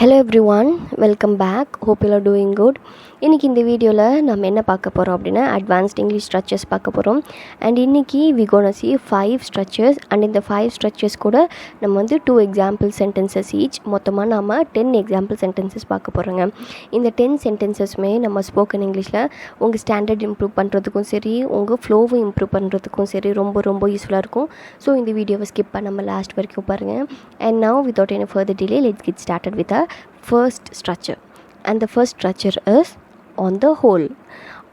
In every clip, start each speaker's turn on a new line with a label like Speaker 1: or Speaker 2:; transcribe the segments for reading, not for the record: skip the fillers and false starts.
Speaker 1: Hello everyone, welcome back. Hope you are doing good. இன்றைக்கி இந்த வீடியோவில் நம்ம என்ன பார்க்க போகிறோம் அப்படின்னா அட்வான்ஸ்ட் இங்கிலீஷ் ஸ்ட்ரக்சர்ஸ் பார்க்க போகிறோம். அண்ட் இன்றைக்கி we gonna see 5 structures and இந்த 5 structures கூட நம்ம வந்து 2 example sentences each மொத்தமாக நம்ம 10 example sentences பார்க்க போகிறோங்க. இந்த 10 sentencesமே நம்ம ஸ்போக்கன் இங்கிலீஷில் உங்கள் ஸ்டாண்டர்ட் இம்ப்ரூவ் பண்ணுறதுக்கும் சரி, உங்கள் ஃப்ளோவை இம்ப்ரூவ் பண்ணுறதுக்கும் சரி ரொம்ப யூஸ்ஃபுல்லாக இருக்கும். ஸோ இந்த வீடியோவை ஸ்கிப் பண்ணாமல் லாஸ்ட் வரைக்கும் பாருங்கள். And now without any further delay, let's get started with the first structure. And the first structure is on the whole.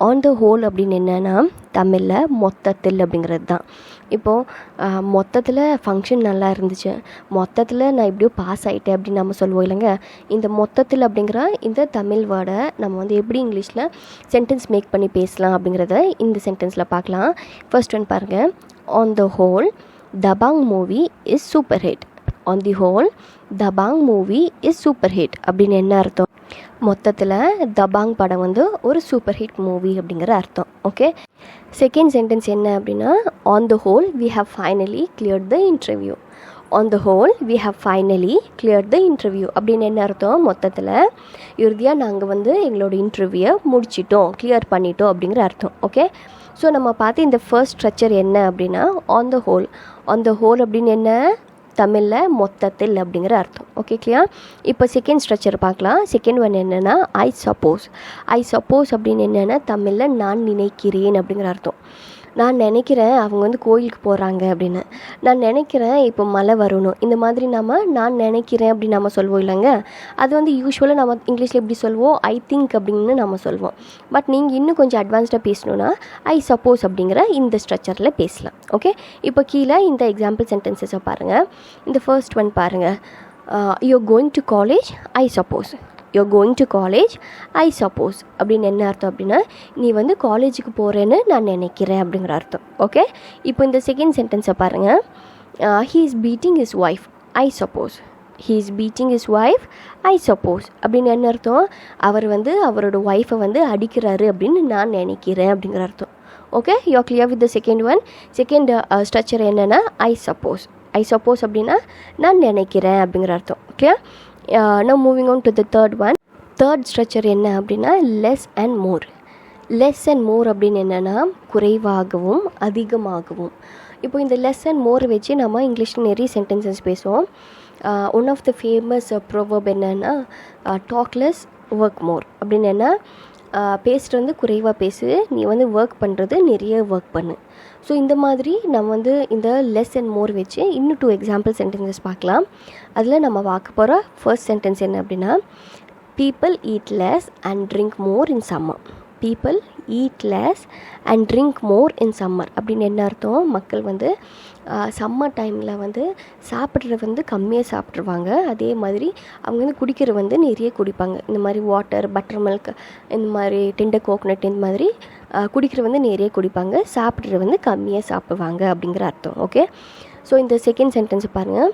Speaker 1: On the whole அப்படின்னு என்னென்னா தமிழில் மொத்தத்தில் அப்படிங்கிறது தான். இப்போது மொத்தத்தில் ஃபங்க்ஷன் நல்லா இருந்துச்சு, மொத்தத்தில் நான் எப்படியோ பாஸ் ஆகிட்டேன் அப்படின்னு நம்ம சொல்லுவோம் இல்லைங்க. இந்த மொத்தத்தில் அப்படிங்கிற இந்த தமிழ் வேர்டை நம்ம வந்து எப்படி இங்கிலீஷில் சென்டென்ஸ் மேக் பண்ணி பேசலாம் அப்படிங்கிறத இந்த சென்டென்ஸில் பார்க்கலாம். ஃபர்ஸ்ட் ஒன் பாருங்கள். On the whole, Dabangg movie is super hit. On the whole, Dabangg movie is super hit அப்படின்னு என்ன அர்த்தம்? மொத்தத்தில் தபாங் படம் வந்து ஒரு சூப்பர் ஹிட் மூவி அப்படிங்கிற அர்த்தம். ஓகே, செகண்ட் சென்டென்ஸ் என்ன அப்படின்னா on the whole we have finally cleared the interview. On the whole we have finally cleared the interview அப்படின்னு என்ன அர்த்தம்? மொத்தத்தில் இறுதியாக நாங்கள் வந்து எங்களோட இன்டர்வியூவை முடிச்சிட்டோம், கிளியர் பண்ணிட்டோம் அப்படிங்கிற அர்த்தம். ஓகே, ஸோ நம்ம பார்த்து இந்த ஃபர்ஸ்ட் ஸ்ட்ரக்சர் என்ன அப்படின்னா on the whole. On the whole அப்படின்னு என்ன? தமிழில் மொத்தத்தில் அப்படிங்கிற அர்த்தம். Okay, clear? இப்போ செகண்ட் ஸ்ட்ரக்சர் பார்க்கலாம். செகண்ட் ஒன் என்னென்னா ஐ சப்போஸ். ஐ சப்போஸ் அப்படின்னு என்னென்னா தமிழில் நான் நினைக்கிறேன் அப்படிங்கிற அர்த்தம். நான் நினைக்கிறேன் அவங்க வந்து கோயிலுக்கு போகிறாங்க அப்படின்னு, நான் நினைக்கிறேன் இப்போ மழை வரணும், இந்த மாதிரி நான் நினைக்கிறேன் அப்படின்னு நம்ம சொல்வோம் இல்லைங்க. அது வந்து யூஸ்வலாக நம்ம இங்கிலீஷில் எப்படி சொல்வோம்? ஐ திங்க் அப்படின்னு நம்ம சொல்வோம். பட் நீங்கள் இன்னும் கொஞ்சம் அட்வான்ஸ்டாக பேசணுன்னா ஐ சப்போஸ் அப்படிங்கிற இந்த ஸ்ட்ரக்சரில் பேசலாம். ஓகே, இப்போ கீழே இந்த எக்ஸாம்பிள் சென்டென்சஸை பாருங்கள். இந்த ஃபர்ஸ்ட் ஒன் பாருங்கள். You going to college I suppose. You're going to college I suppose அப்படின்னு என்ன அர்த்தம் அப்படின்னா நீ வந்து காலேஜுக்கு போகிறேன்னு நான் நினைக்கிறேன் அப்படிங்கிற அர்த்தம். ஓகே, இப்போ இந்த செகண்ட் சென்டென்ஸை பாருங்கள். He is beating his wife I suppose. He is beating his wife I suppose அப்படின்னு என்ன அர்த்தம்? அவர் வந்து அவரோட ஒய்ஃபை வந்து அடிக்கிறாரு அப்படின்னு நான் நினைக்கிறேன் அப்படிங்கிற அர்த்தம். Okay, you are clear with the second one. Second structure என்னென்னா ஐ சப்போஸ். ஐ சப்போஸ் அப்படின்னா நான் நினைக்கிறேன் அப்படிங்கிற அர்த்தம். Clear? now moving on to the third one. Third structure என்ன அப்படின்னா less and more. less and more அப்படின்னு என்னென்னா குறைவாகவும் அதிகமாகவும். இப்போ இந்த less and more வச்சு நம்ம இங்கிலீஷில் நிறைய சென்டென்சஸ் பேசுவோம். ஒன் ஆஃப் த ஃபேமஸ் ப்ரோவர்ப் என்னென்னா talk less work more அப்படின்னு என்ன? பேசுகிறது வந்து குறைவாக பேசு, நீ வந்து ஒர்க் பண்ணுறது நிறைய ஒர்க் பண்ணு. ஸோ இந்த மாதிரி நம்ம வந்து இந்த லெஸ் அண்ட் மோர் வச்சு இன்னும் 2 எக்ஸாம்பிள் சென்டென்சஸ் பார்க்கலாம். அதில் நம்ம பார்க்க போகிற ஃபர்ஸ்ட் சென்டென்ஸ் என்ன அப்படின்னா people eat less and drink more in summer. People eat less and drink more in summer அப்படின்னு என்ன அர்த்தம்? மக்கள் வந்து சம்மர் டைமில் வந்து சாப்பிட்றது வந்து கம்மியாக சாப்பிட்ருவாங்க, அதே மாதிரி அவங்க வந்து குடிக்கிற வந்து நிறைய குடிப்பாங்க. இந்த மாதிரி வாட்டர், பட்டர் மில்க், இந்த மாதிரி டெண்டர் கோகோனட், இந்த மாதிரி குடிக்கிற வந்து நிறைய குடிப்பாங்க, சாப்பிட்றது வந்து கம்மியாக சாப்பிடுவாங்க அப்படிங்கிற அர்த்தம். ஓகே, ஸோ இந்த செகண்ட் சென்டென்ஸ் பாருங்கள்.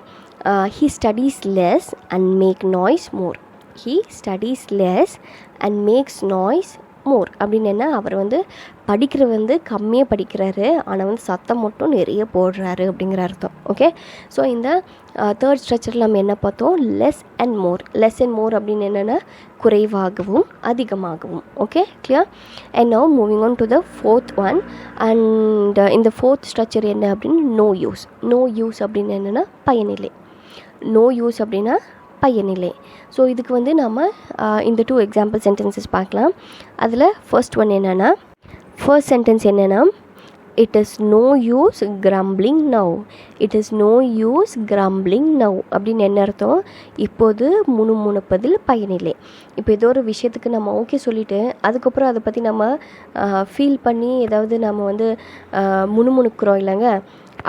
Speaker 1: He studies less and make noise more. He studies less and makes noise more அப்படின்னு என்ன? அவர் வந்து படிக்கிற வந்து கம்மியாக படிக்கிறாரு, ஆனால் வந்து சத்தம் மட்டும் நிறைய போடுறாரு அப்படிங்கிற அர்த்தம். ஓகே, ஸோ இந்த தேர்ட் ஸ்ட்ரக்சரில் நம்ம என்ன பார்த்தோம்? Less and more. Less and more அப்படின்னு என்னென்னா குறைவாகவும் அதிகமாகவும். Okay, clear? And now moving on to the fourth one. And இந்த ஃபோர்த் ஸ்ட்ரக்சர் என்ன அப்படின்னு நோ யூஸ். நோ யூஸ் அப்படின்னு என்னென்னா பயனில்லை. நோ யூஸ் அப்படின்னா பயனில்லை. ஸோ இதுக்கு வந்து நம்ம இந்த 2 எக்ஸாம்பிள் சென்டென்சஸ் பார்க்கலாம். அதில் ஃபர்ஸ்ட் ஒன் என்னென்னா ஃபர்ஸ்ட் சென்டென்ஸ் என்னென்னா it is no use grumbling now. It is no use grumbling now அப்படின்னு என்ன அர்த்தம்? இப்போது முணுமுணுப்பதில் பயனில்லை. இப்போ ஏதோ ஒரு விஷயத்துக்கு நம்ம ஓகே சொல்லிவிட்டு அதுக்கப்புறம் அதை பற்றி நம்ம ஃபீல் பண்ணி ஏதாவது நம்ம வந்து முணுமுணுக்கிறோம் இல்லைங்க,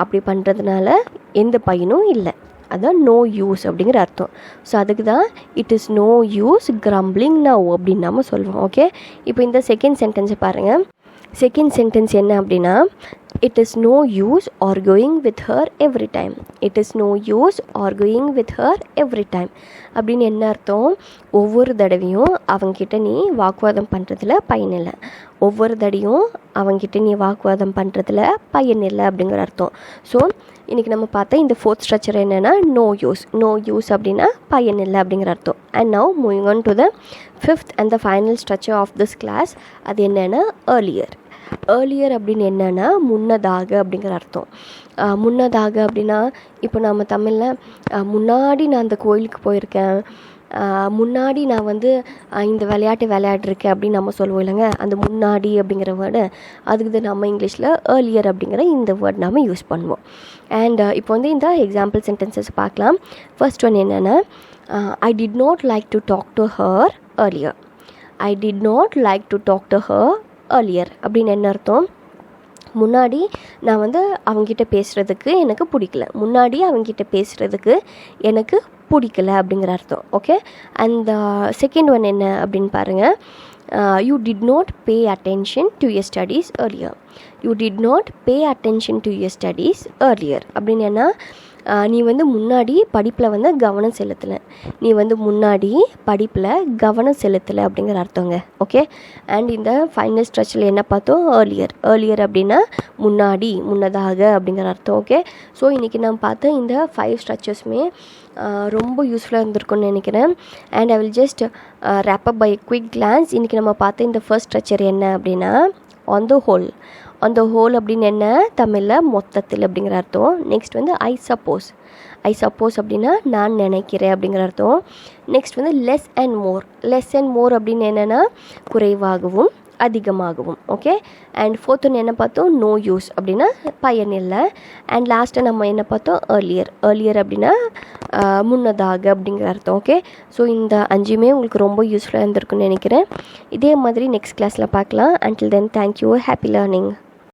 Speaker 1: அப்படி பண்ணுறதுனால எந்த பயனும் இல்லை. அதான் நோ யூஸ் அப்படிங்கிற அர்த்தம். ஸோ அதுக்கு தான் it is no use grumbling now அப்படின்னு நம்ம சொல்லுவோம். ஓகே, இப்போ இந்த செகண்ட் சென்டென்ஸை பாருங்கள். செகண்ட் சென்டென்ஸ் என்ன அப்படின்னா It is no use arguing with her every time. It is no use arguing with her every time. அப்படின்னு என்ன அர்த்தம்? ஒவ்வொரு தடவையும் அவங்ககிட்ட நீ வாக்குவாதம் பண்ணுறதுல பயனில்லை. ஒவ்வொரு தடையும் அவங்ககிட்ட நீ வாக்குவாதம் பண்ணுறதுல பயனில்லை அப்படிங்கிற அர்த்தம். ஸோ இன்றைக்கி நம்ம பார்த்தா இந்த ஃபோர்த் ஸ்ட்ரக்சர் என்னென்னா நோ யூஸ். நோ யூஸ் அப்படின்னா பயனில்லை அப்படிங்கிற அர்த்தம். And now moving on to the fifth and the final structure of this class. அது என்னென்னா ஏர்லியர். ஏர்லியர் அப்படின்னு என்னென்னா முன்னதாக அப்படிங்கிற அர்த்தம். முன்னதாக அப்படின்னா இப்போ நம்ம தமிழில் முன்னாடி நான் அந்த கோயிலுக்கு போயிருக்கேன், முன்னாடி நான் வந்து இந்த விளையாட்டு விளையாடிருக்கேன் அப்படின்னு நம்ம சொல்லுவோம் இல்லைங்க. அந்த முன்னாடி அப்படிங்கிற வேர்டு அதுக்கு நம்ம இங்கிலீஷில் ஏர்லியர் அப்படிங்கிற இந்த வேர்ட் நம்ம யூஸ் பண்ணுவோம். அண்ட் இப்போ வந்து இந்த எக்ஸாம்பிள் சென்டென்சஸ் பார்க்கலாம். ஃபர்ஸ்ட் ஒன் என்னென்னா I did not like to talk to her earlier. I did not like to talk to her earlier அப்படின்னு என்ன அர்த்தம்? முன்னாடி நான் வந்து அவங்ககிட்ட பேசுகிறதுக்கு எனக்கு பிடிக்கல. முன்னாடி அவங்ககிட்ட பேசுகிறதுக்கு எனக்கு பிடிக்கல அப்படிங்கிற அர்த்தம். ஓகே. அண்ட் செகண்ட் ஒன் என்ன அப்படின்னு பாருங்கள். You did not pay attention to your studies earlier. You did not pay attention to your studies earlier அப்படின்னு என்ன? நீ வந்து முன்னாடி படிப்பில் வந்து கவனம் செலுத்தலை. நீ வந்து முன்னாடி படிப்பில் கவனம் செலுத்தலை அப்படிங்கிற அர்த்தங்க. ஓகே. அண்ட் இந்த ஃபைனல் ஸ்ட்ரக்சரில் என்ன பார்த்தோம்? ஏர்லியர். ஏர்லியர் அப்படின்னா முன்னாடி, முன்னதாக அப்படிங்கிற அர்த்தம். ஓகே. ஸோ இன்றைக்கி நான் பார்த்த இந்த 5 ஸ்ட்ரக்சர்ஸுமே ரொம்ப யூஸ்ஃபுல்லாக இருந்திருக்குன்னு நினைக்கிறேன். And I will just wrap up by quick glance. இன்றைக்கி நம்ம பார்த்த இந்த ஃபர்ஸ்ட் ஸ்ட்ரக்சர் என்ன அப்படின்னா on the whole. On the whole அப்படின்னு என்ன? தமிழில் மொத்தத்தில் அப்படிங்கிற அர்த்தம். நெக்ஸ்ட் வந்து ஐ சப்போஸ். ஐ சப்போஸ் அப்படின்னா நான் நினைக்கிறேன் அப்படிங்கிற அர்த்தம். நெக்ஸ்ட் வந்து less and more. Less and more அப்படின்னு என்னென்னா குறைவாகவும் அதிகமாகவும். ஓகே. அண்ட் ஃபோர்த் ஒன்று என்ன பார்த்தோம்? நோ யூஸ் அப்படின்னா பயனில்லை. அண்ட் லாஸ்ட்டாக நம்ம என்ன பார்த்தோம்? ஏர்லியர். ஏர்லியர் அப்படின்னா முன்னதாக அப்படிங்கிற அர்த்தம். ஓகே. ஸோ இந்த 5மே உங்களுக்கு ரொம்ப யூஸ்ஃபுல்லாக இருந்திருக்குன்னு நினைக்கிறேன். இதே மாதிரி நெக்ஸ்ட் கிளாஸில் பார்க்கலாம். Until then thank you. Happy learning.